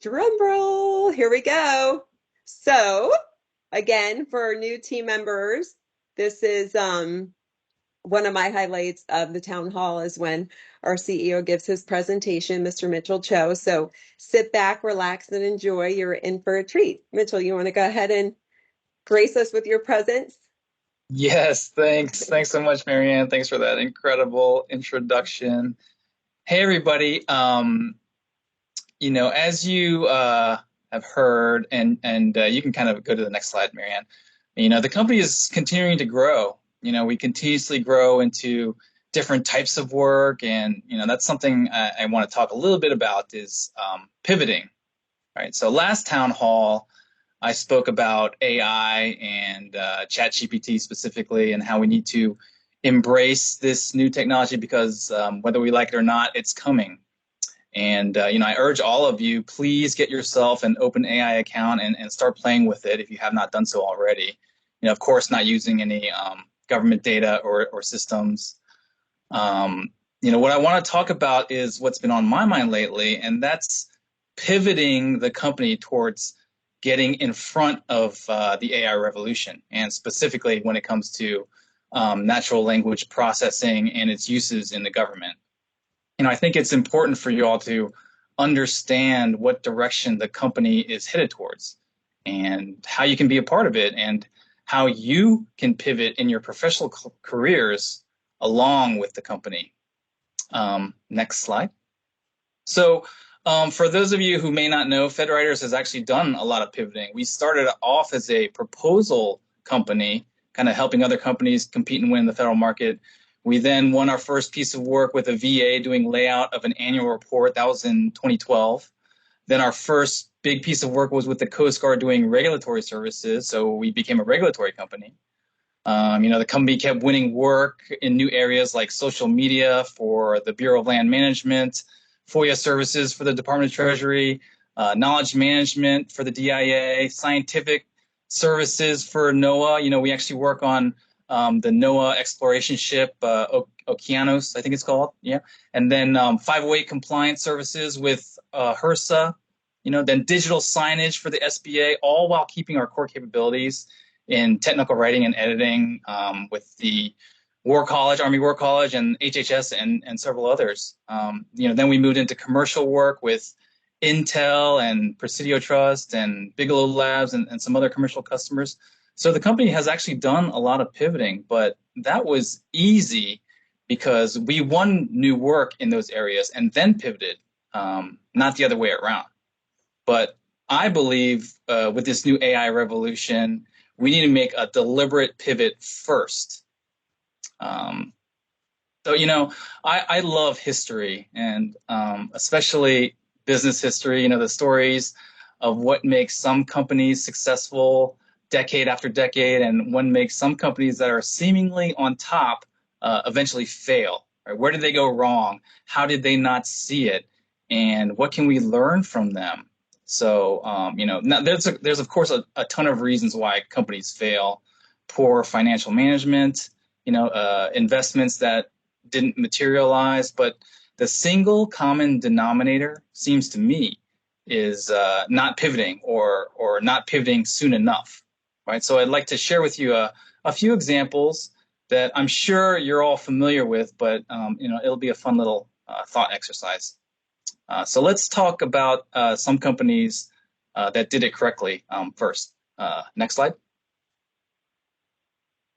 Drum roll, here we go. So, again, for new team members, this is one of my highlights of the town hall is when our CEO gives his presentation, Mr. Mitchell Cho. So sit back, relax, and enjoy. You're in for a treat. Mitchell, you want to go ahead and grace us with your presence? Yes, thanks. Thanks so much, Marianne. Thanks for that incredible introduction. Hey, everybody. As you have heard, and you can kind of go to the next slide, Marianne. The company is continuing to grow. We continuously grow into different types of work, and that's something I want to talk a little bit about is pivoting. Right. So last town hall, I spoke about AI and ChatGPT specifically, and how we need to embrace this new technology because whether we like it or not, it's coming. And I urge all of you, please get yourself an open AI account and start playing with it if you have not done so already. Of course, not using any government data or systems. What I want to talk about is what's been on my mind lately, and that's pivoting the company towards getting in front of the AI revolution, and specifically when it comes to natural language processing and its uses in the government. I think it's important for you all to understand what direction the company is headed towards and how you can be a part of it and how you can pivot in your professional careers along with the company. Next slide. So, for those of you who may not know, FedWriters has actually done a lot of pivoting. We started off as a proposal company, kind of helping other companies compete and win in the federal market. We then won our first piece of work with a VA doing layout of an annual report. That was in 2012. Then our first big piece of work was with the Coast Guard doing regulatory services. So we became a regulatory company. The company kept winning work in new areas like social media for the Bureau of Land Management, FOIA services for the Department of Treasury, knowledge management for the DIA, scientific services for NOAA. We actually work on the NOAA exploration ship, Okeanos, I think it's called. Yeah. And then 508 compliance services with HRSA, then digital signage for the SBA, all while keeping our core capabilities in technical writing and editing with the War College, Army War College, and HHS, and several others. Then we moved into commercial work with Intel and Presidio Trust and Bigelow Labs and some other commercial customers. So the company has actually done a lot of pivoting, but that was easy because we won new work in those areas and then pivoted, not the other way around. But I believe with this new AI revolution, we need to make a deliberate pivot first. I love history, and especially business history, the stories of what makes some companies successful decade after decade, and what makes some companies that are seemingly on top eventually fail. Right? Where did they go wrong? How did they not see it? And what can we learn from them? So, now there's of course a ton of reasons why companies fail: poor financial management, investments that didn't materialize. But the single common denominator seems to me is not pivoting or not pivoting soon enough, right? So I'd like to share with you a few examples that I'm sure you're all familiar with, but it'll be a fun little thought exercise. So let's talk about some companies that did it correctly first. Next slide.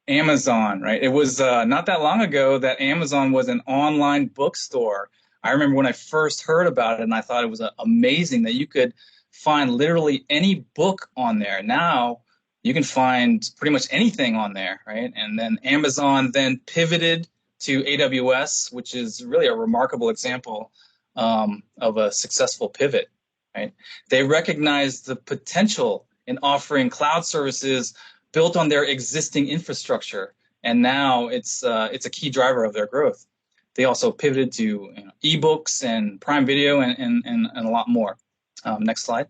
Amazon, right? It was not that long ago that Amazon was an online bookstore. I remember when I first heard about it, and I thought it was amazing that you could find literally any book on there. Now you can find pretty much anything on there, right? And then Amazon then pivoted to AWS, which is really a remarkable example of a successful pivot, right? They recognized the potential in offering cloud services built on their existing infrastructure, and now it's a key driver of their growth. They also pivoted to ebooks and Prime Video and a lot more. Next slide.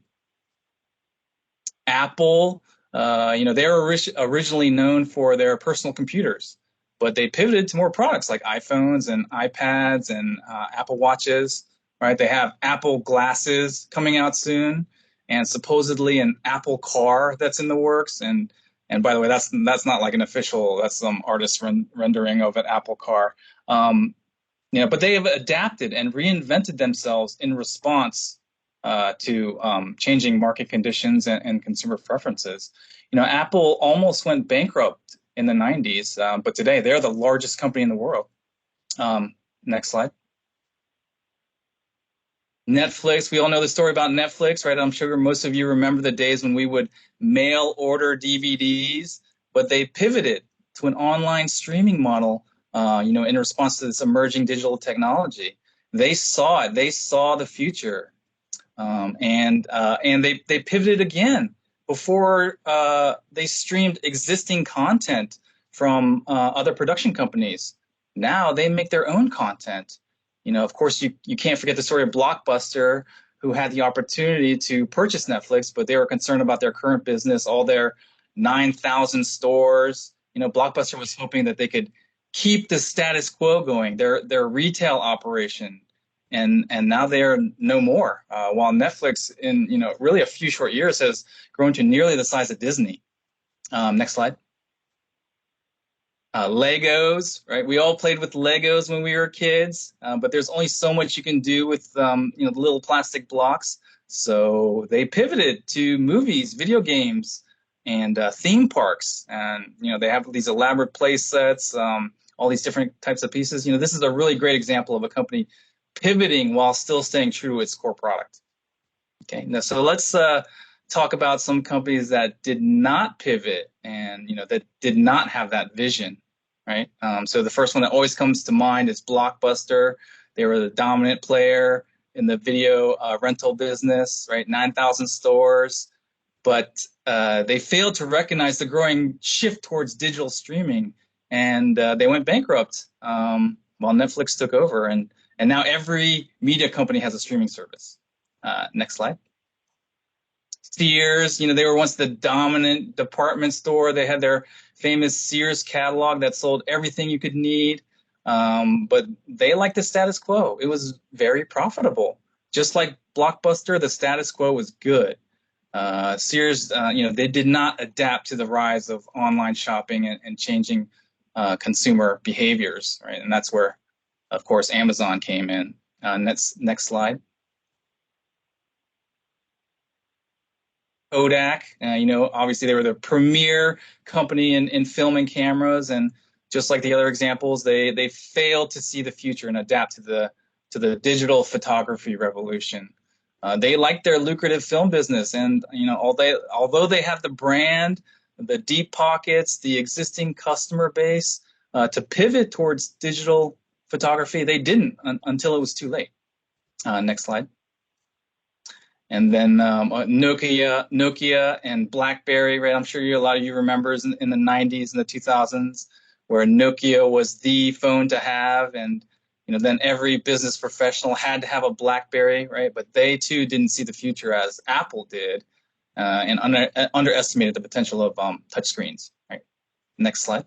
Apple, they were originally known for their personal computers, but they pivoted to more products like iPhones and iPads and Apple Watches. right? They have Apple glasses coming out soon, and supposedly an Apple car that's in the works. And by the way, that's not like an official. That's some artist rendering of an Apple car. Um, but they have adapted and reinvented themselves in response to changing market conditions and consumer preferences. Apple almost went bankrupt in the 90s, but today they're the largest company in the world. Next slide. Netflix, we all know the story about Netflix, right? I'm sure most of you remember the days when we would mail order DVDs, but they pivoted to an online streaming model, in response to this emerging digital technology. They saw it, they saw the future, and they pivoted again before they streamed existing content from other production companies. Now they make their own content. Of course, you can't forget the story of Blockbuster, who had the opportunity to purchase Netflix, but they were concerned about their current business, all their 9,000 stores. Blockbuster was hoping that they could keep the status quo going, their retail operation, and now they are no more. While Netflix, in really a few short years, has grown to nearly the size of Disney. Next slide. Legos, right? We all played with Legos when we were kids, but there's only so much you can do with the little plastic blocks. So they pivoted to movies, video games, and theme parks, and they have these elaborate play sets, all these different types of pieces. This is a really great example of a company pivoting while still staying true to its core product. Okay, now so let's talk about some companies that did not pivot and that did not have that vision, right? So the first one that always comes to mind is Blockbuster. They were the dominant player in the video rental business, right? 9,000 stores, but they failed to recognize the growing shift towards digital streaming, and they went bankrupt while Netflix took over, and now every media company has a streaming service. Next slide. Sears, they were once the dominant department store. They had their famous Sears catalog that sold everything you could need, but they liked the status quo. It was very profitable. Just like Blockbuster, the status quo was good. Sears, they did not adapt to the rise of online shopping and changing consumer behaviors, right? And that's where, of course, Amazon came in. Next slide. Kodak, obviously they were the premier company in film and cameras, and just like the other examples, they failed to see the future and adapt to the digital photography revolution. They liked their lucrative film business, and although they have the brand, the deep pockets, the existing customer base to pivot towards digital photography, they didn't until it was too late. Next slide. And then Nokia and BlackBerry, right? I'm sure a lot of you remembers in the 90s and the 2000s, where Nokia was the phone to have, and then every business professional had to have a BlackBerry, right? But they too didn't see the future as Apple did, and underestimated the potential of touchscreens, right? Next slide.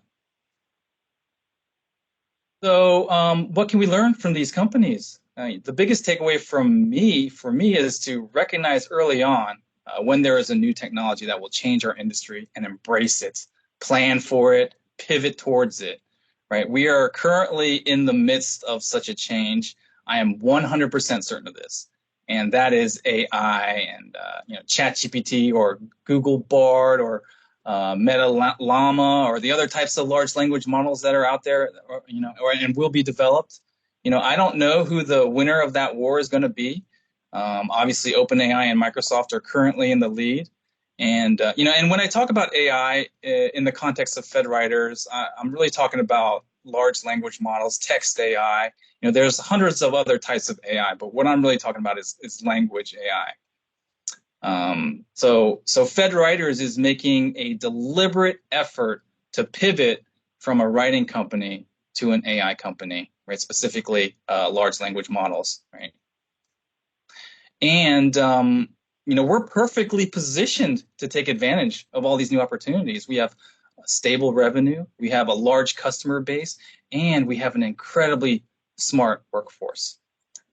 So what can we learn from these companies? The biggest takeaway for me is to recognize early on when there is a new technology that will change our industry and embrace it, plan for it, pivot towards it, right? We are currently in the midst of such a change. I am 100% certain of this, and that is AI and ChatGPT or Google Bard or Meta Llama or the other types of large language models that are out there, and will be developed. I don't know who the winner of that war is going to be. Obviously, OpenAI and Microsoft are currently in the lead. And and when I talk about AI in the context of FedWriters, I'm really talking about large language models, text AI. There's hundreds of other types of AI, but what I'm really talking about is language AI. So FedWriters is making a deliberate effort to pivot from a writing company to an AI company, right? Specifically, large language models, right? And we're perfectly positioned to take advantage of all these new opportunities. We have stable revenue, we have a large customer base, and we have an incredibly smart workforce.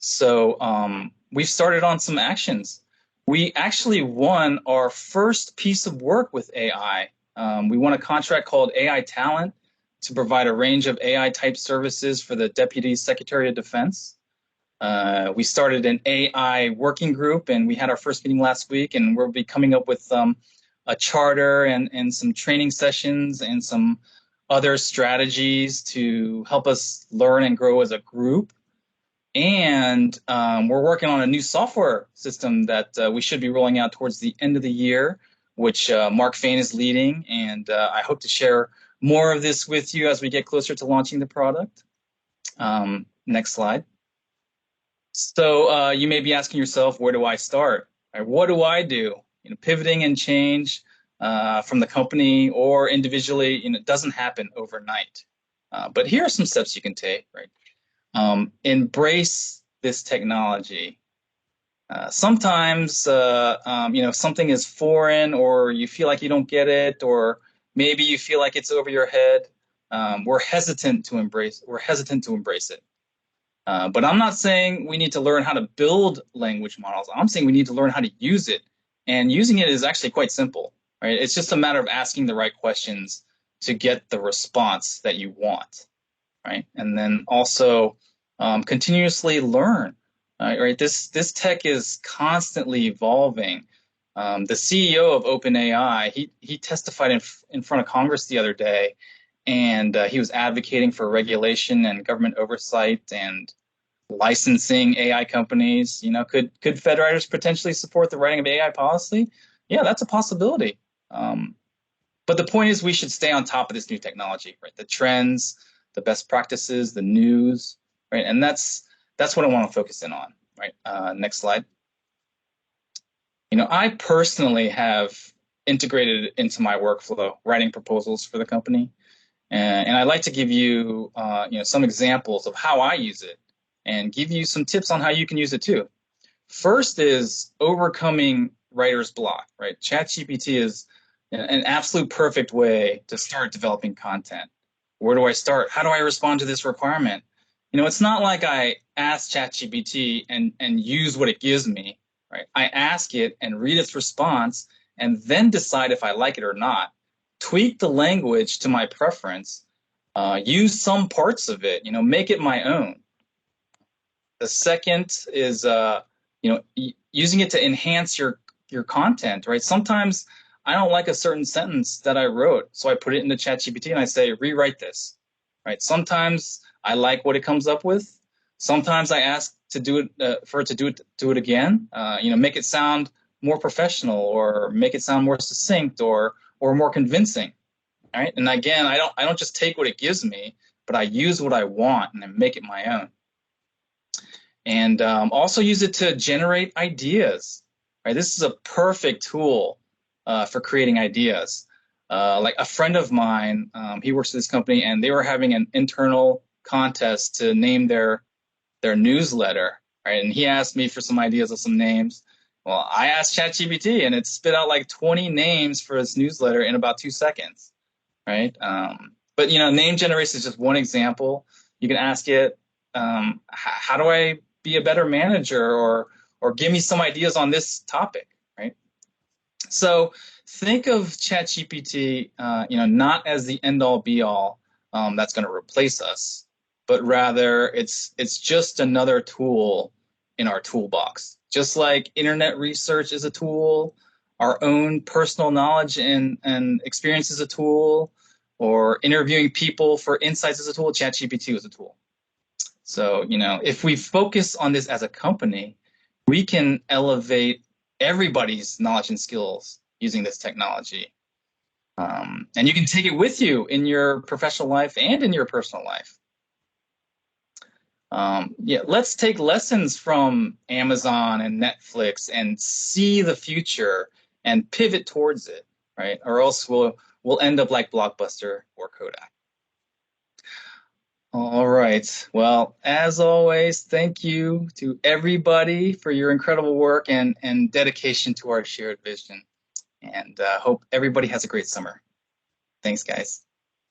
So we've started on some actions. We actually won our first piece of work with AI. We won a contract called AI Talent to provide a range of AI type services for the Deputy Secretary of Defense. We started an AI working group, and we had our first meeting last week, and we'll be coming up with a charter and some training sessions and some other strategies to help us learn and grow as a group. And we're working on a new software system that we should be rolling out towards the end of the year, which Mark Fain is leading. And I hope to share more of this with you as we get closer to launching the product. Next slide. So you may be asking yourself, where do I start? Right, what do I do? Pivoting and change from the company or individually, it doesn't happen overnight. But here are some steps you can take, right? Embrace this technology. Sometimes, something is foreign, or you feel like you don't get it, or maybe you feel like it's over your head. We're hesitant to embrace it. But I'm not saying we need to learn how to build language models. I'm saying we need to learn how to use it. And using it is actually quite simple, right? It's just a matter of asking the right questions to get the response that you want, right? And then also continuously learn, right? This tech is constantly evolving. The CEO of OpenAI, he testified in front of Congress the other day, and he was advocating for regulation and government oversight and licensing AI companies. Could Fedwriters potentially support the writing of AI policy? Yeah, that's a possibility. But the point is, we should stay on top of this new technology, right? The trends, the best practices, the news, right? And that's what I want to focus in on, right? Next slide. I personally have integrated it into my workflow, writing proposals for the company. And I'd like to give you, some examples of how I use it and give you some tips on how you can use it too. First is overcoming writer's block, right? ChatGPT is an absolute perfect way to start developing content. Where do I start? How do I respond to this requirement? It's not like I ask ChatGPT and use what it gives me, right? I ask it and read its response and then decide if I like it or not. Tweak the language to my preference, use some parts of it, make it my own. The second is, using it to enhance your content, right? Sometimes I don't like a certain sentence that I wrote, so I put it into ChatGPT and I say, rewrite this, right? Sometimes I like what it comes up with. Sometimes I ask to do it for it to do it again. Make it sound more professional, or make it sound more succinct, or more convincing, right? And again, I don't just take what it gives me, but I use what I want and then make it my own. And also use it to generate ideas, right? This is a perfect tool for creating ideas. Like a friend of mine, he works at this company, and they were having an internal contest to name their newsletter, right? And he asked me for some ideas of some names. Well, I asked ChatGPT, and it spit out like 20 names for his newsletter in about 2 seconds, right? But name generation is just one example. You can ask it, how do I be a better manager, or give me some ideas on this topic, right? So think of ChatGPT, not as the end-all be-all that's going to replace us, but rather it's just another tool in our toolbox. Just like internet research is a tool, our own personal knowledge and experience is a tool, or interviewing people for insights is a tool, ChatGPT is a tool. So, if we focus on this as a company, we can elevate everybody's knowledge and skills using this technology. And you can take it with you in your professional life and in your personal life. Let's take lessons from Amazon and Netflix and see the future and pivot towards it, right? Or else we'll end up like Blockbuster or Kodak. All right. Well, as always, thank you to everybody for your incredible work and dedication to our shared vision. And hope everybody has a great summer. Thanks, guys.